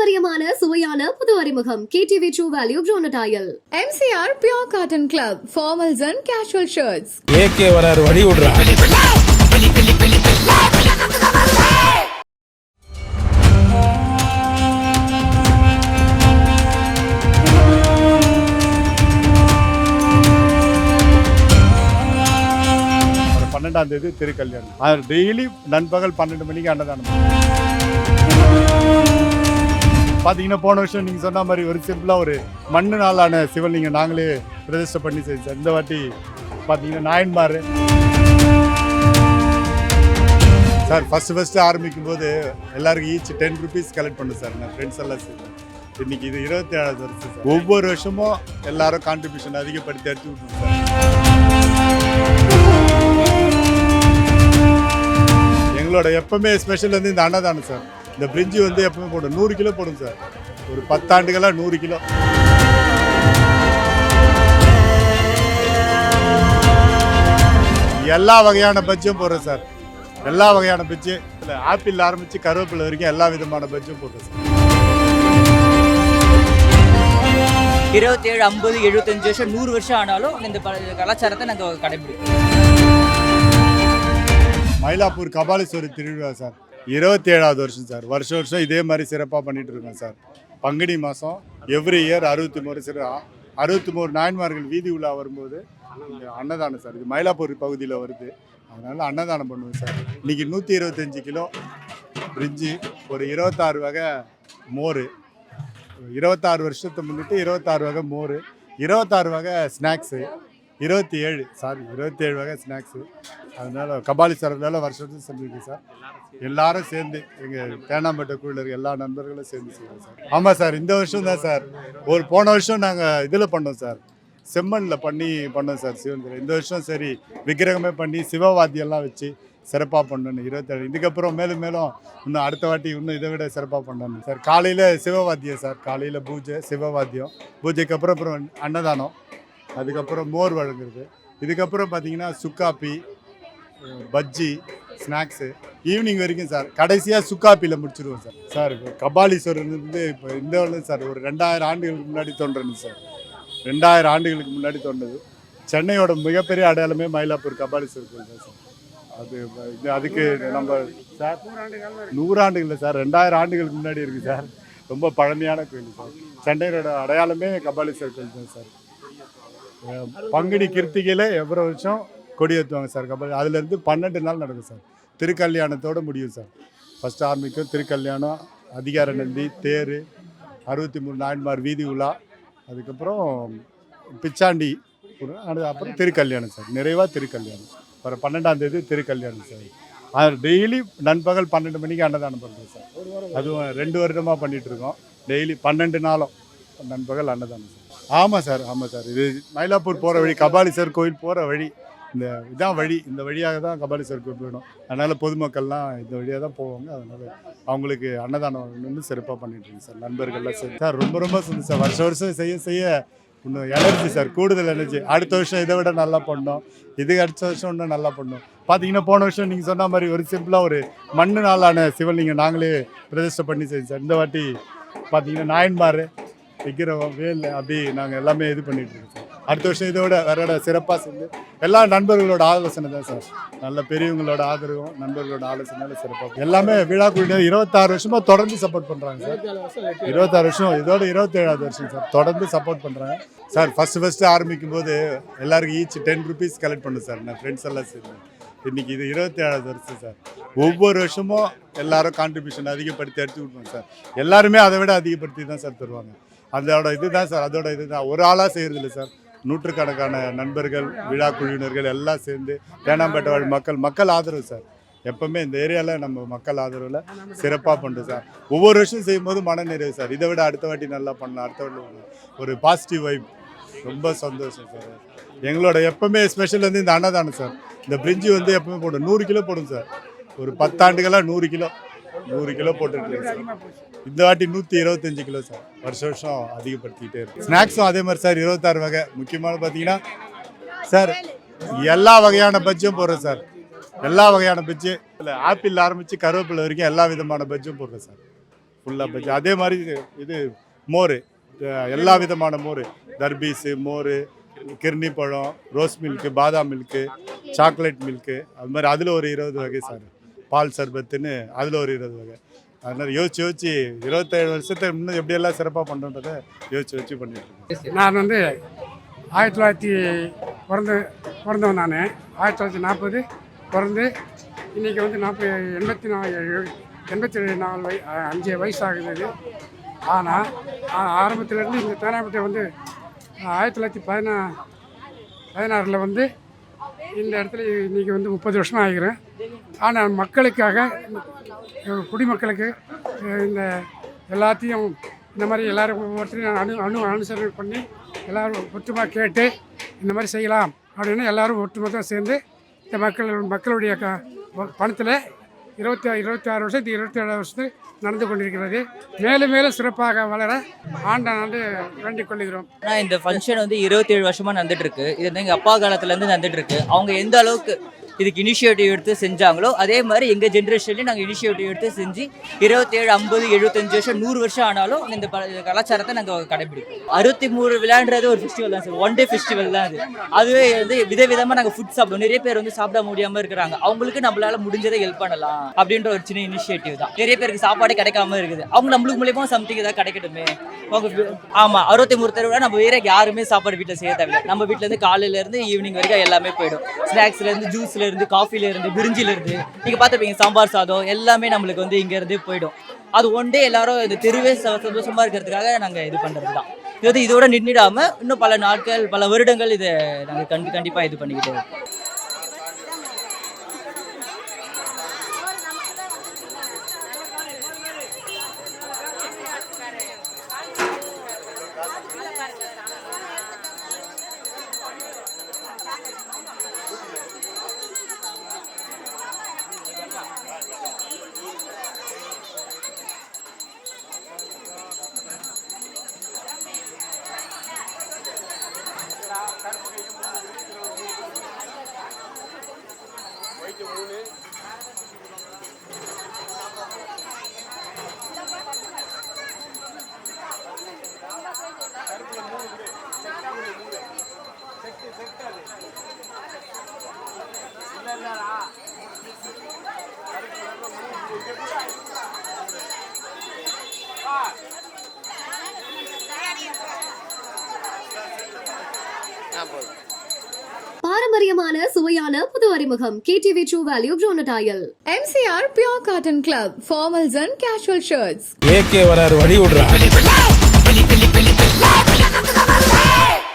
பாரம்பரியமான சுவையான புது அறிமுகம் KTV True Value Grownatile. MCR Pure Cotton Club, formals and casual shirts. AK வராரு வழி விடுறா. 12ஆம் தேதி திருக்கல்யாணம். டெய்லி நண்பகல் 12 மணிக்கு அன்னதானம். பார்த்தீங்கன்னா போன வருஷம் நீங்கள் சொன்ன மாதிரி ஒரு சிம்பிளாக ஒரு மண்ணு நாளான சிவலிங்கம் நாங்களே பிரதிஷ்டை பண்ணி செஞ்சோம். இந்த வாட்டி பார்த்தீங்கன்னா நாயன்மார் சார் ஃபஸ்ட்டு ஆரம்பிக்கும் போது எல்லாருக்கும் ஈச் 10 rupees கலெக்ட் பண்ணும் சார். நான் ஃப்ரெண்ட்ஸ் எல்லாம் சேர்ந்து இன்னைக்கு இது 27வது வருஷம் சார். ஒவ்வொரு வருஷமும் எல்லாரும் கான்ட்ரிபியூஷன் அதிகப்படுத்தி எடுத்து விட்டோம் சார். எங்களோட எப்பவுமே ஸ்பெஷல் வந்து இந்த அன்னதானம் சார். இந்த பிரிட்ஜு வந்து எப்பவுமே போடும் 100 கிலோ போடும் சார். ஒரு 10 ஆண்டுகளாக 100 கிலோ. எல்லா வகையான பஜ்ஜும் போடுறோம் சார். எல்லா வகையான பஜ்ஜு ஆப்பிள் ஆரம்பித்து கருவேப்பிலை வரைக்கும் எல்லா விதமான பஜ்ஜும் போடுறோம் சார். 27, 50, 75 வருஷம் 100 வருஷம் ஆனாலும் இந்த கலாச்சாரத்தை நாங்கள் கடைபிடிக்கிறோம். மயிலாப்பூர் கபாலீஸ்வரர் திருவிழா சார் 27வது வருஷம் சார். வருஷம் இதே மாதிரி சிறப்பாக பண்ணிட்டு இருக்கோம் சார். பங்குனி மாதம் எவ்ரி இயர் 63 நாயன்மார்கள் வீதி உலா வரும்போது அன்னதானம் சார். இது மயிலாப்பூர் பகுதியில் வருது, அதனால அன்னதானம் பண்ணுவோம் சார். இன்னைக்கு 125 கிலோ பிரிட்ஜு, ஒரு 26 வகை மோர், 26 வருஷத்தை முன்னிட்டு 26 வகை மோர், 26 வகை ஸ்நாக்ஸு, 27 வகை ஸ்நாக்ஸு. அதனால கபாலீஸ்வரர்னால வருஷத்துக்கு செஞ்சுருக்கு சார். எல்லாரும் சேர்ந்து எங்கள் தேனாம்பேட்டை குழுவில் எல்லா நண்பர்களும் சேர்ந்து செய்வோம் சார். ஆமாம் சார், இந்த வருஷம் தான் சார். போன வருஷம் நாங்கள் இதில் பண்ணோம் சார், செம்மண்ணில் பண்ணோம் சார் சிவன். இந்த வருஷம் சரி விக்கிரகமே பண்ணி சிவவாத்தியெல்லாம் வச்சு சிறப்பாக பண்ணணும் 27. இதுக்கப்புறம் மேலும் இன்னும் அடுத்த வாட்டி இன்னும் இதை விட சிறப்பாக பண்ணணும் சார். காலையில் சிவவாத்தியம் சார். காலையில் பூஜை, சிவவாத்தியம், பூஜைக்கு அப்புறம் அன்னதானம், அதுக்கப்புறம் மோர் வழங்குறது. இதுக்கப்புறம் பார்த்தீங்கன்னா சுக்காப்பி, பஜ்ஜி, ஸ்நாக்ஸு ஈவினிங் வரைக்கும் சார். கடைசியாக சுக்காப்பியில் முடிச்சிடுவோம் சார். சார் கபாலீஸ்வரர் வந்து இப்போ இந்த சார் ஒரு 2000 ஆண்டுகளுக்கு முன்னாடி தோன்றுறது சார். 2000 ஆண்டுகளுக்கு முன்னாடி தோன்றது. சென்னையோட மிகப்பெரிய அடையாளமே மயிலாப்பூர் கபாலீஸ்வரர் கோயில் தான் சார். அதுக்கு நம்ம சார் 100 ஆண்டுகள் சார், 2000 ஆண்டுகளுக்கு முன்னாடி இருக்குது சார். ரொம்ப பழமையான கோயில் சார். சென்னையோட அடையாளமே கபாலீஸ்வரர் கோயில் தான் சார். பங்குனி கிருத்திகையில் எவ்வளோ வருஷம் கொடியேற்றுவாங்க சார் கபாலி. அதுலேருந்து 12 நாள் நடக்கும் சார். திருக்கல்யாணத்தோடு முடியும் சார். ஃபஸ்ட்டு ஆரம்பிக்கும் திருக்கல்யாணம், அதிகார நந்தி, தேர், 63 நாயன்மார் வீதி உலா, அதுக்கப்புறம் பிச்சாண்டி, அப்புறம் திருக்கல்யாணம் சார். நிறைவாக திருக்கல்யாணம் வர 12ஆம் தேதி திருக்கல்யாணம் சார். டெய்லி நண்பகல் 12 மணிக்கு அன்னதானம் பண்ணுறோம் சார். அதுவும் 2 வருடமாக பண்ணிகிட்ருக்கோம். டெய்லி 12 நாளும் நண்பகல் அன்னதானம் சார். ஆமாம் சார். இது மயிலாப்பூர் போகிற வழி, கபாலீஸ்வரர் கோயில் போகிற வழி, இதான் வழி. இந்த வழியாக தான் கபாலீஸ்வரர் கோயில் போயிடும். அதனால் பொதுமக்கள்லாம் இந்த வழியாக தான் போவாங்க. அதனால் அவங்களுக்கு அன்னதானம் வந்து சிறப்பாக பண்ணிட்டுருக்கோம் சார். நண்பர்கள்லாம் சரி சார். ரொம்ப சந்தோஷம் சார். வருஷம் செய்ய இன்னும் எனர்ஜி சார், கூடுதல் எனர்ஜி. அடுத்த வருஷம் இதை விட நல்லா பண்ணோம், அடுத்த வருஷம் இன்னும் நல்லா பண்ணோம். பார்த்தீங்கன்னா போன வருஷம் நீங்கள் சொன்ன மாதிரி ஒரு சிம்பிளாக ஒரு மண்ணு நாளான சிவலிங்கம் நாங்களே பிரதிஷ்டை பண்ணி செஞ்சோம் சார். இந்த வாட்டி பார்த்தீங்கன்னா நாயன்மார் விக்கிரகம் வேல் அப்படி நாங்கள் எல்லாமே இது பண்ணிட்டு இருக்கோம் சார். அடுத்த வருஷம் இதோட வேற சிறப்பாக செஞ்சு எல்லா நண்பர்களோட ஆலோசனை தான் சார். நல்ல பெரியவங்களோட ஆதரவும் நண்பர்களோட ஆலோசனையால சிறப்பாக எல்லாமே விழா குழுவினர் 26 வருஷமாக தொடர்ந்து சப்போர்ட் பண்ணுறாங்க சார். 26 வருஷம், இதோட 27வது வருஷம் சார். தொடர்ந்து சப்போர்ட் பண்ணுறாங்க சார். ஃபஸ்ட்டு ஆரம்பிக்கும் போது எல்லாருக்கும் ஈச் 10 rupees கலெக்ட் பண்ணும் சார். நான் ஃப்ரெண்ட்ஸ் எல்லாம் சேர்ந்து இன்னைக்கு இது 27வது வருஷம் சார். ஒவ்வொரு வருஷமும் எல்லாரும் கான்ட்ரிபியூஷன் அதிகப்படுத்தி எடுத்து விட்டுருவோம் சார். எல்லாருமே அதை விட அதிகப்படுத்தி தான் சார் தருவாங்க. அதோட இதுதான் சார். ஒரு ஆளாக செய்கிறது இல்லை சார். நூற்றுக்கணக்கான நண்பர்கள், விழா குழுவினர்கள் எல்லாம் சேர்ந்து தேனாம்பேட்டை வாழ் மக்கள் ஆதரவு சார். எப்போவுமே இந்த ஏரியாவில் நம்ம மக்கள் ஆதரவில் சிறப்பாக பண்ணுறோம் சார். ஒவ்வொரு வருஷம் செய்யும்போது மன நிறைவு சார். இதை விட அடுத்த வாட்டி நல்லா பண்ணலாம், அடுத்த வாட்டி ஒரு பாசிட்டிவ் வைப். ரொம்ப சந்தோஷம் சார். எங்களோட எப்போவுமே ஸ்பெஷல் வந்து இந்த அன்னதானம் சார். இந்த பிரிட்ஜு வந்து எப்பவுமே போடும் 100 கிலோ போடும் சார். ஒரு 10 ஆண்டுகளாக 100 கிலோ போட்டுருக்கேன் சார். இந்த வாட்டி 125 கிலோ சார். வருஷம் அதிகப்படுத்திக்கிட்டே இருக்கு. ஸ்நாக்ஸும் அதே மாதிரி சார் 26 வகை. முக்கியமான பார்த்தீங்கன்னா சார் எல்லா வகையான பஜ்ஜும் போடுறோம் சார். எல்லா வகையான பஜ்ஜு, ஆப்பிள் ஆரம்பித்து கருவேப்பிலை வரைக்கும் எல்லா விதமான பஜ்ஜும் போடுறோம் சார். ஃபுல்லாக பஜ்ஜி. அதே மாதிரி இது மோர், எல்லா விதமான மோர், தர்பீஸு, மோர், கிர்னி பழம், ரோஸ் மில்க்கு, பாதாம் மில்க்கு, சாக்லேட் மில்க்கு, அது மாதிரி அதில் ஒரு 20 வகை சார். பால் சர்பத்துன்னு அதில் ஒரு 20 வகை. அதனால் யோசிச்சு 27 வருஷத்தை இன்னும் எப்படியெல்லாம் சிறப்பாக பண்ணுறதை யோசிச்சு பண்ணிட்டு இருக்கேன். நான் வந்து 1900 பிறந்தவன். நான் 1940 பிறந்து இன்றைக்கி வந்து 5 வயசு ஆகுது. ஆனால் ஆரம்பத்திலேருந்து இந்த தேனாம்பேட்டை வந்து 1916 வந்து இந்த இடத்துல இன்றைக்கி வந்து 30 வருஷமாக ஆகிறேன். ஆனால் மக்களுக்காக, குடிமக்களுக்கு இந்த எல்லாத்தையும் இந்த மாதிரி எல்லோரும் ஒவ்வொருத்தரையும் அனுசரணை பண்ணி எல்லோரும் ஒற்றுமையாக கேட்டு இந்த மாதிரி செய்யலாம் அப்படின்னு எல்லோரும் ஒற்றுமையாக சேர்ந்து இந்த மக்களுடைய பணத்தில் 26 வருஷம் 27 வருஷத்துக்கு நடந்து கொண்டிருக்கிறது. மேலும் மேலும் சிறப்பாக வளர ஆண்டாண்டு வேண்டிக் கொள்கிறோம். ஆனால் இந்த ஃபங்க்ஷன் வந்து 27 வருஷமாக நடந்துட்டு இருக்கு. இது வந்து எங்கள் அப்பா காலத்துலேருந்து நடந்துட்டு இருக்கு. அவங்க எந்த அளவுக்கு இதுக்கு இனிஷியேட்டிவ் எடுத்து செஞ்சாங்களோ அதே மாதிரி எங்கள் ஜென்ரேஷன்லேயும் நாங்கள் இனிஷியேட்டிவ் எடுத்து செஞ்சு 27, 50, 75 வருஷம் 100 வருஷம் ஆனாலும் இந்த கலாச்சாரத்தை நாங்கள் கடைபிடிப்போம். 63 விளையாடுறது ஒரு ஃபெஸ்டிவல் தான் சார். 1 டே ஃபெஸ்டிவல் தான் அது. அதுவே வந்து விதவிதமாக நாங்கள் ஃபுட் சாப்பிடுவோம். நிறைய பேர் வந்து சாப்பிட முடியாமல் இருக்கிறாங்க. அவங்களுக்கு நம்மளால முடிஞ்சதை ஹெல்ப் பண்ணலாம் அப்படின்ற ஒரு சின்ன இனிஷியேட்டிவ் தான். நிறைய பேருக்கு சாப்பாடு கிடைக்காம இருக்குது. அவங்க நம்மளுக்கு மூலியமாக சம்திங் ஏதாவது கிடைக்கட்டுமே. அவங்க ஆமாம் 63 தடவை நம்ம வேற யாருமே சாப்பாடு வீட்டில் செய்ய தேவையில்லை. நம்ம வீட்டிலேருந்து காலையிலேருந்து ஈவினிங் வரைக்கும் எல்லாமே போயிடும். ஸ்நாக்ஸ்லேருந்து, ஜூஸ்லேருந்து, காஃபிலேருந்து, பிரிஞ்சிலேருந்து நீங்கள் பார்த்துப்பீங்க சாம்பார் சாதம் எல்லாமே நம்மளுக்கு வந்து இங்கேருந்து போயிடும். அது ஒன் டே எல்லாரும் இந்த தெருவே சந்தோஷமாக இருக்கிறதுக்காக நாங்கள் இது பண்ணுறது தான். இது வந்து இதோட நின்றுடாமல் இன்னும் பல நாட்கள், பல வருடங்கள் இதை நாங்கள் கண்டிப்பாக இது பண்ணிக்கிட்டு இருக்கோம். பாரம்பரியமான சுவையான புது அறிமுகம் KTV True Value Bronatile. MCR Pure Cotton Club, formals and casual shirts. AK வராரு வழி விடுறா.